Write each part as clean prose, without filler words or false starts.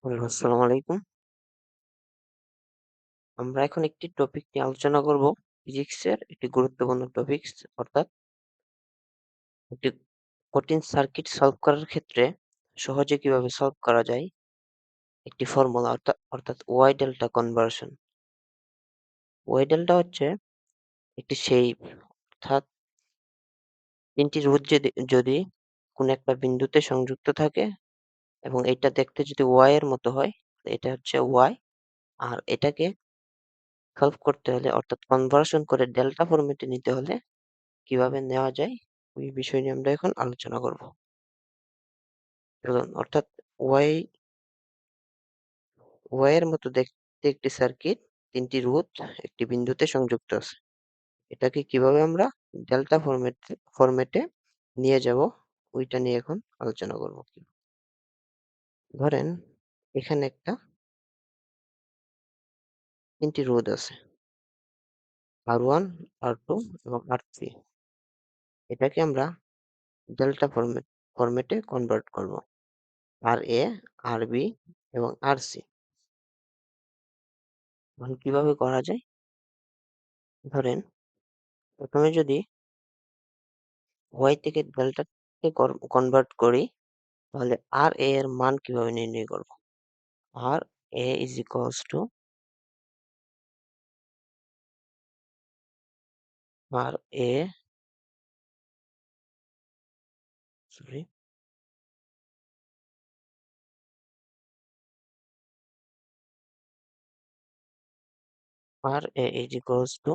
আসসালামু আলাইকুম। আমরা এখন একটি টপিক নিয়ে আলোচনা করব। ফিজিক্সের একটি গুরুত্বপূর্ণ টপিকস অর্থাৎ একটি কঠিন সার্কিট সলভ করার ক্ষেত্রে সহজে কিভাবে সলভ করা যায় একটি ফর্মুলা অর্থাৎ Y delta conversion. Y delta হচ্ছে একটি শেপ অর্থাৎ ৩টি রুট যদি কোনো একটা বিন্দুতে সংযুক্ত থাকে এবং এটা দেখতে যদি ওয়াই এর মতো হয়, এটা হচ্ছে ওয়াই। আর এটাকে সলভ করতে হলে অর্থাৎ কনভার্সন করে ডেল্টা ফরম্যাটে নিতে হলে কিভাবে নেওয়া যায় ওই বিষয় নিয়ে আমরা এখন আলোচনা করব। চলুন, অর্থাৎ ওয়াই ওয়াই এর মতো দেখতে একটি সার্কিট, ৩টি রোধ একটি বিন্দুতে সংযুক্ত আছে। এটাকে কিভাবে আমরা ডেল্টা ফরম্যাটে নিয়ে যাব ওইটা নিয়ে এখন আলোচনা করব। ধরেন এখানে একটা ৩টি রোধ আছে, R1, R2 এবং R3। এটাকে আমরা ডেল্টা ফরম্যাটে কনভার্ট করব। RA, RB এবং RC। এখন কিভাবে করা যায়? ধরেন প্রথমে যদি ওয়াই থেকে ডেল্টাতে কনভার্ট করি, তাহলে আর এ এর মান কিভাবে নির্ণয় করব? R A is equals to R A sorry R A is equals to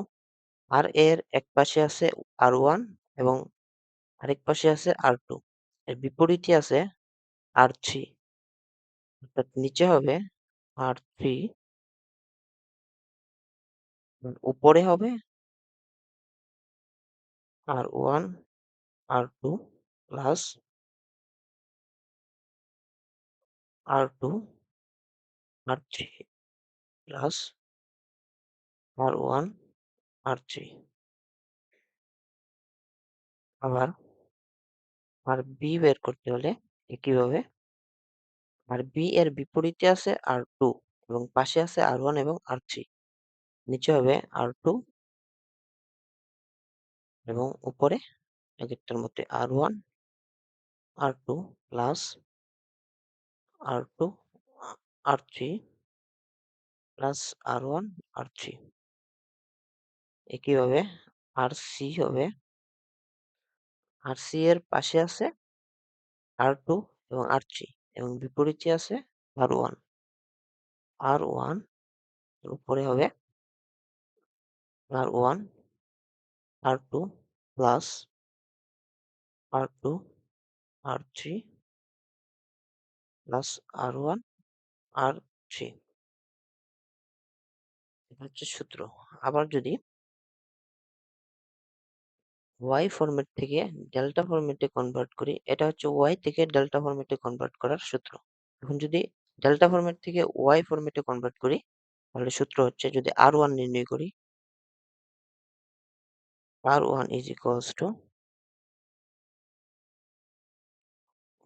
R এর এক পাশে আছে R1 এবং আরেক পাশে আছে R2, এর বিপরীতে আছে R3, অর্থাৎ নিচে হবে R3, উপরে হবে R1, R2 plus R2, R3 plus R1, R3। আবার আর বি বের করতে হলে একইভাবে আর বি এর বিপরীতে আছে R2 এবং পাশে আছে R1 এবং R3, নিচে হবে R2 এবং উপরে আগেরটার মধ্যে R1, R2 plus R2, R3 plus R1, R3। একইভাবে RC হবে, RC এর পাশে আছে R2 এবং R3 এবং বিপরীতে আছে R1, R1 এর উপরে হবে R1, R2 plus R2, R3 plus R1, R3। এটা হচ্ছে সূত্র। আবার যদি ওয়াই ফরম্যাট থেকে ডেল্টা ফরম্যাটে কনভার্ট করি, এটা হচ্ছে ওয়াই থেকে ডেল্টা ফরম্যাটে কনভার্ট করার সূত্র। এখন যদি ডেল্টা ফরম্যাট থেকে ওয়াই ফরম্যাটে কনভার্ট করি, তাহলে সূত্র হচ্ছে যদি R1 নির্ণয় করি, R1 ইজ ইকুয়ালস টু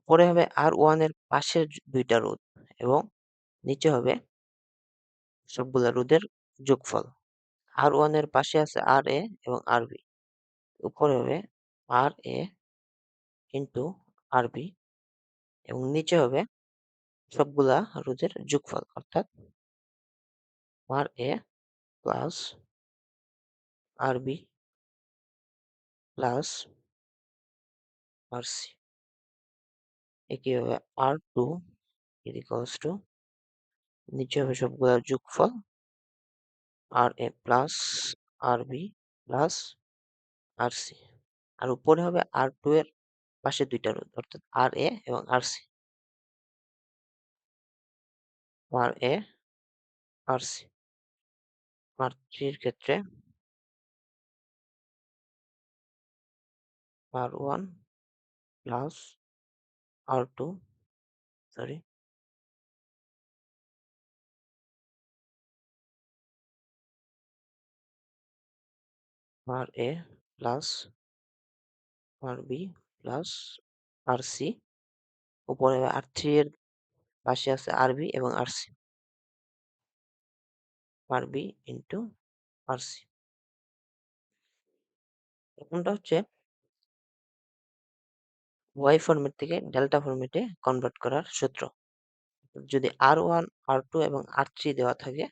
উপরে হবে R1 এর পাশের দুইটা রোধ এবং নিচে হবে সবগুলা রোধের যোগফল। R1 এর পাশে আছে RA এবং RB, উপরে হবে RA ইন্টু RB এবং নিচে হবে সবগুলা রোধের যোগফল অর্থাৎ RA plus RB plus RC। একইভাবে R2 ইজ ইকুয়ালস টু নিচে হবে সবগুলার যোগফল RA plus RB plus RC। আর উপরে হবে R2 এর পাশে দুইটা রোধ অর্থাৎ RA এবং RC, RA RC। R3 এর ক্ষেত্রে R1 plus R2 sorry RA plus RB plus RC, উপরে হবে R3 এর পাশে আছে আরবি এবং আরসি। আরবি ইন্টু আরসি। প্রথমটা হচ্ছে ওয়াই ফরম্যাট থেকে ডেল্টা ফরম্যাটে কনভার্ট করার সূত্র। যদি R1, R2 এবং R3 দেওয়া থাকে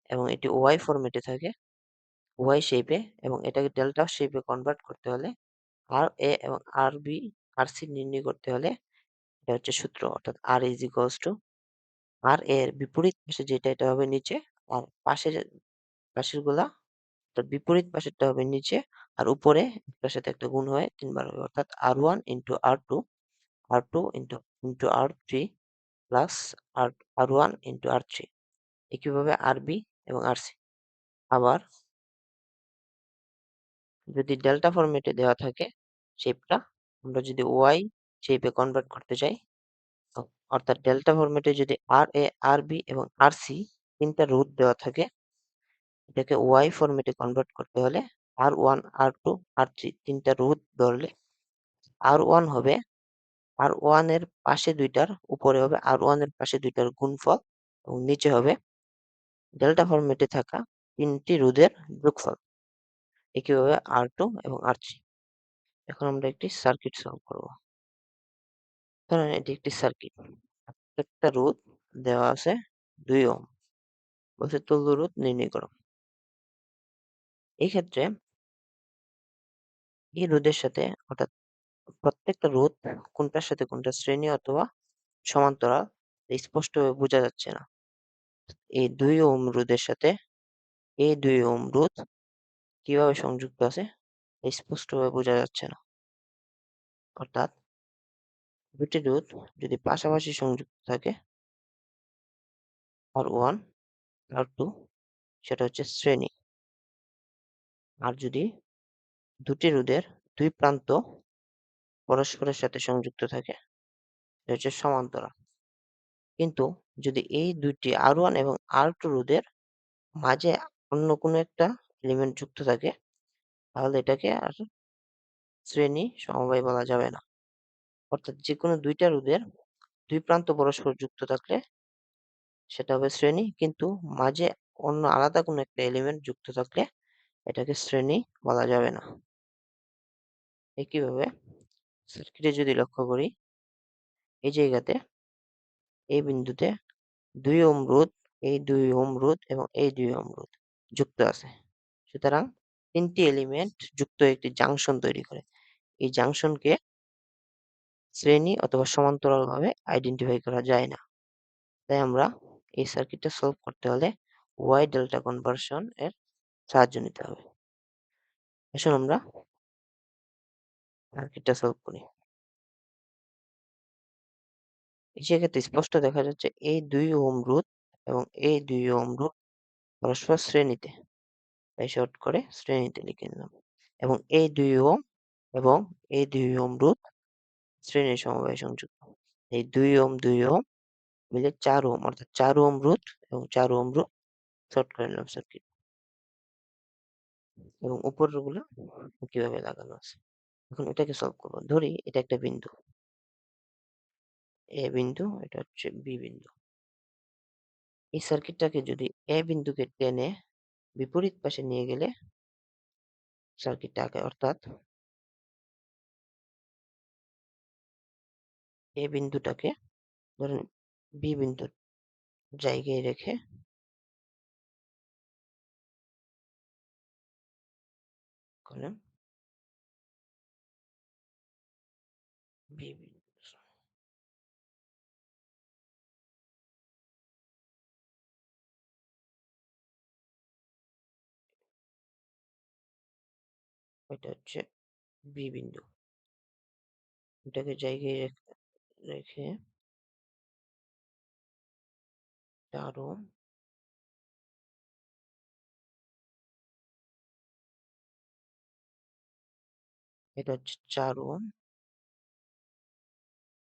এবং এটি ওয়াই ফরম্যাটে থাকে, ওয়াই শেপে, এবং এটাকে ডেল্টা শেপে কনভার্ট করতে হলে আর এ এবং আর বি আর সি নির্ণয় করতে হলে এটা হচ্ছে সূত্র, অর্থাৎ আর ইজ ইকুয়ালস টু আর এর বিপরীত পাশে যেটা এটা হবে নিচে, আর পাশের গুলা, অর্থাৎ বিপরীত পাশেরটা হবে নিচে, আর উপরে একটার সাথে একটা গুণ হয়ে 3 বার হবে, অর্থাৎ R1 into R2, R2 into R3 প্লাস আর R1 ইন্টু R3, একইভাবে আরবি এবং আরসি। আবার যদি ডেল্টা ফরম্যাটে দেওয়া থাকে শেপটা, আমরা যদি ওয়াই শেপে কনভার্ট করতে চাই, অর্থাৎ ডেল্টা ফরম্যাটে যদি আর এ, আর বি এবং আর সি তিনটা রুট দেওয়া থাকে, এটাকে ওয়াই ফরম্যাটে কনভার্ট করতে হলে R1, R2, R3 তিনটা রুট ধরলে R1 হবে R1 এর পাশে দুইটার, উপরে হবে R1 এর পাশে দুইটার গুণফল, এবং নিচে হবে ডেল্টা ফরম্যাটে থাকা তিনটি রোধের যোগফল, একইভাবে R2 এবং R3। এখন আমরা একটি সার্কিট সলভ করব। ধরেন এটি একটি সার্কিট, প্রত্যেকটা রোধ দেওয়া আছে 2 ওহম, বলছে তুল্য রোধ নির্ণয় করো। এই ক্ষেত্রে এই রোধের সাথে, অর্থাৎ প্রত্যেকটা রোধ কোনটার সাথে কোনটা শ্রেণী অথবা সমান্তরাল স্পষ্টভাবে বোঝা যাচ্ছে না। এই 2 ওহম রোধের সাথে এই 2 ওহম রোধ কিভাবে সংযুক্ত আছে স্পষ্টভাবে বোঝা যাচ্ছে না। অর্থাৎ দুটি রোধ যদি পাশাপাশি সংযুক্ত থাকে, R1, R2, সেটা হচ্ছে শ্রেণী। আর যদি দুটি রোধের দুই প্রান্ত পরস্পরের সাথে সংযুক্ত থাকে, এটা হচ্ছে সমান্তরাল। কিন্তু যদি এই দুইটি R1 এবং R2 রোধের মাঝে অন্য কোনো একটা এলিমেন্ট যুক্ত থাকে, তাহলে এটাকে আর শ্রেণী সমবায় বলা যাবে না। অর্থাৎ যেকোনো দুইটা রোধের দুই প্রান্ত পরস্পর যুক্ত থাকলে সেটা হবে শ্রেণী, কিন্তু মাঝে অন্য আলাদা কোনো একটা এলিমেন্ট যুক্ত থাকলে এটাকে শ্রেণী বলা যাবে না। একইভাবে সার্কিটে যদি লক্ষ্য করি, এই জায়গাতে এই বিন্দুতে 2 ওহম রোধ, এই 2 ওহম রোধ এবং এই 2 ওহম রোধ যুক্ত আছে। সুতরাং তিনটি এলিমেন্ট যুক্ত একটি জাংশন তৈরি করে। এই জাংশনকে শ্রেণী অথবা সমান্তরালভাবে আইডেন্টিফাই করা যায় না। তাই আমরা এই সার্কিটটা সলভ করতে হলে ওয়াই ডেল্টা কনভার্সন এর সাহায্য নিতে হবে। আসুন আমরা সার্কিটটা সলভ করি। সেক্ষেত্রে স্পষ্ট দেখা যাচ্ছে এই 2 ওহম রোধ এবং এই 2 ওহম রোধ পরস্পর শ্রেণীতে, তাই শর্ট করে শ্রেণীতে লিখে নিলাম। এবং এই 2 ওহম এবং এই 2 ওহম রোধ শ্রেণী সমবায়ে সংযুক্ত। এই 2 ওহম 2 ওহম মিলে 4 ওহম, অর্থাৎ 4 ওহম রোধ এবং 4 ওহম রোধ শর্ট করে নিলাম সার্কিট। এবং উপরের গুলো কিভাবে লাগানো আছে। এখন এটাকে সলভ করব। ধরি এটা একটা বিন্দু, এ বিন্দু, এটা হচ্ছে বি বিন্দু। এই সার্কিটটাকে যদি এ বিন্দুকে টেনে বিপরীত পাশে নিয়ে গেলে সার্কিটটা আঁকে, অর্থাৎ এ বিন্দুটাকে ধরেন বি বিন্দুর জায়গায় রেখে করেন বি বিন্দু, এটা হচ্ছে বি বিন্দু, এটাকে জায়গায় রেখে 4 ওহম, এটা হচ্ছে 4 ওহম,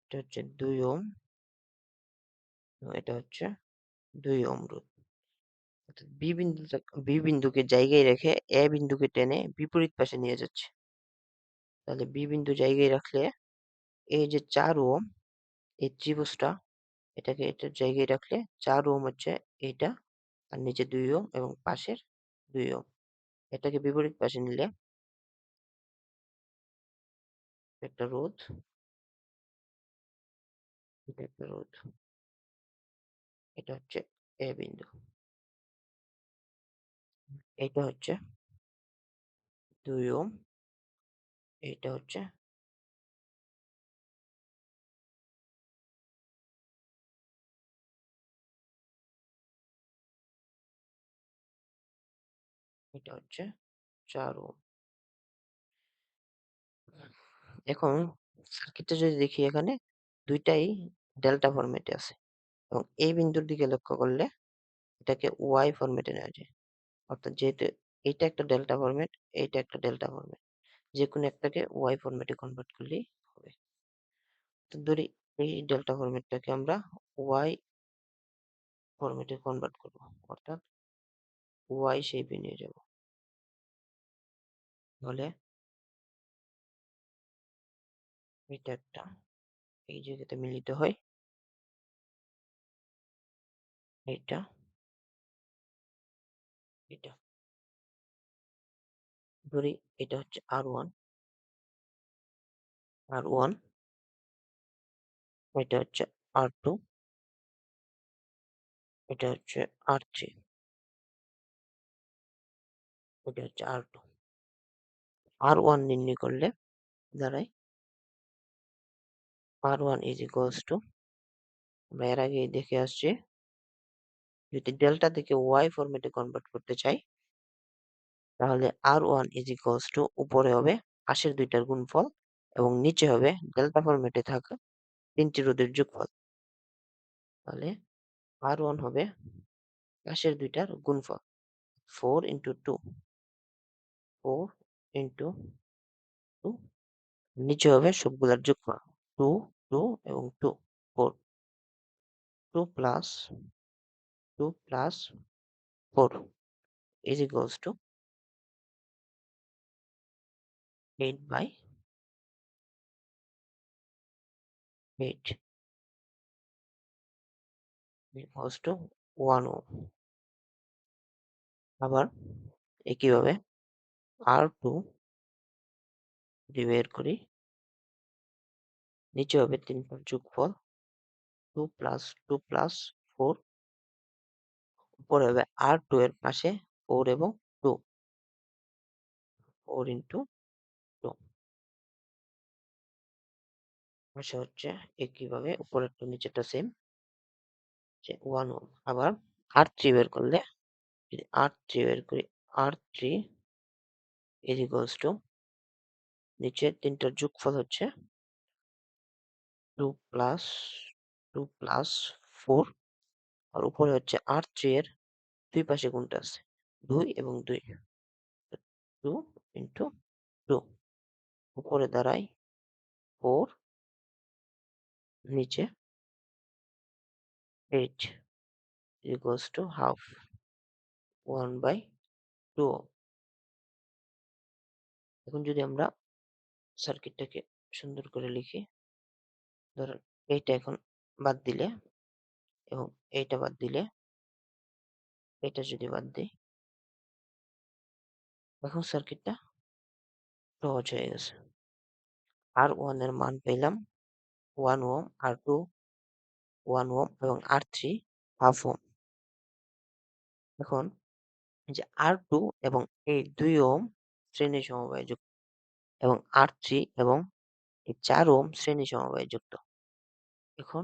এটা হচ্ছে 2 ওহম, এবং এটা হচ্ছে 2 ওহম রোধ। অর্থাৎ বি বিন্দুকে জায়গায় রেখে এ বিন্দুকে টেনে বিপরীত পাশে নিয়ে যাচ্ছে। তাহলে বি বিন্দু জায়গায় রাখলে এই যে 4 ওহম, এই ত্রিভুজটা এটাকে এটার জায়গায় রাখলে 4 ওহম হচ্ছে এইটা, আর নিচে 2 ওহম এবং পাশের 2 ওহম। এটাকে বিপরীত পাশে নিলে একটা রোধ, এটা একটা রোধ। এটা হচ্ছে এ বিন্দু। এইটা হচ্ছে 2 ওহম, এইটা হচ্ছে এটা হচ্ছে 4 ওহম। এখন সার্কিটটা যদি দেখি এখানে ২ টাই ডেল্টা ফরম্যাটে আছে এবং এই বিন্দুর দিকে লক্ষ্য করলে এটাকে ওয়াই ফরম্যাটে নেওয়া যায়। অর্থাৎ যেহেতু এইটা একটা ডেল্টা ফরম্যাট, এইটা একটা ডেল্টা ফরম্যাট। যেকোনো একটাকে ওয়াই ফরম্যাটে কনভার্ট করলেই হবে। তো ধরি এই ডেল্টা ফরম্যাটটাকে আমরা ওয়াই ফরম্যাটে কনভার্ট করব। অর্থাৎ ওয়াই শেপে নিয়ে যাব। তাহলে এটা একটা এই জায়গাতে মিলিত হয়। এইটা, এটা। ধরি এটা হচ্ছে R1, R1, এটা হচ্ছে R2, এটা হচ্ছে R3, এটা হচ্ছে R2। R1 নির্ণয় করলে দাঁড়ায় R1 is equals to, আমরা এর আগেই দেখে আসছি, যদি ডেল্টা থেকে ওয়াই ফরম্যাটে কনভার্ট করতে চাই তাহলে R1 is equals to উপরে হবে পাশের দুইটার গুণফল এবং নিচে হবে ডেল্টা ফরম্যাটে থাকা 3টি রোধের যোগফল। তাহলে R1 হবে পাশের দুইটার গুণফল 4 into 2, 4 into 2, নিচে হবে সবগুলার যোগফল 2, 2 এবং 2, 4, 2 plus 2 plus 4 is equals to 8 by 8 equals to 1 ohm। আবার একইভাবে R2 যদি বের করি, নিচে হবে 3টার যোগফল 2 plus 2 plus 4, উপরে হবে R2 এর পাশে 4 এবং 2, 4 into 2, পাশে হচ্ছে একইভাবে উপরেরটা নিচেরটা সেম, যে 1 ওহম। আবার R3 বের করলে, যদি R3 বের করি, R3 is equals to, নিচে 3টার যোগফল হচ্ছে 2 plus 2 plus 4, আর উপরে হচ্ছে R3 এর দুই পাশে কোনটা আছে 2 এবং 2, 2 into 2, উপরে দাঁড়ায় 4, নিচে 8 equals to half, 1 by 2। এখন যদি আমরা সার্কিটটাকে সুন্দর করে লিখি, ধরেন এইটা এখন বাদ দিলে এবং এইটা বাদ দিলে, এটা যদি বাদ দিই, এখন সার্কিটটা সহজ হয়ে গেছে। R1 এর মান পেলাম 1 ওহম, R2 1 ওহম এবং R3 হাফ ওহম। এখন এই যে R2 এবং এই 2 ওহম শ্রেণী সমবায়ে যুক্ত এবং R3 এবং এই 4 ওহম শ্রেণী সমবায়ে যুক্ত। এখন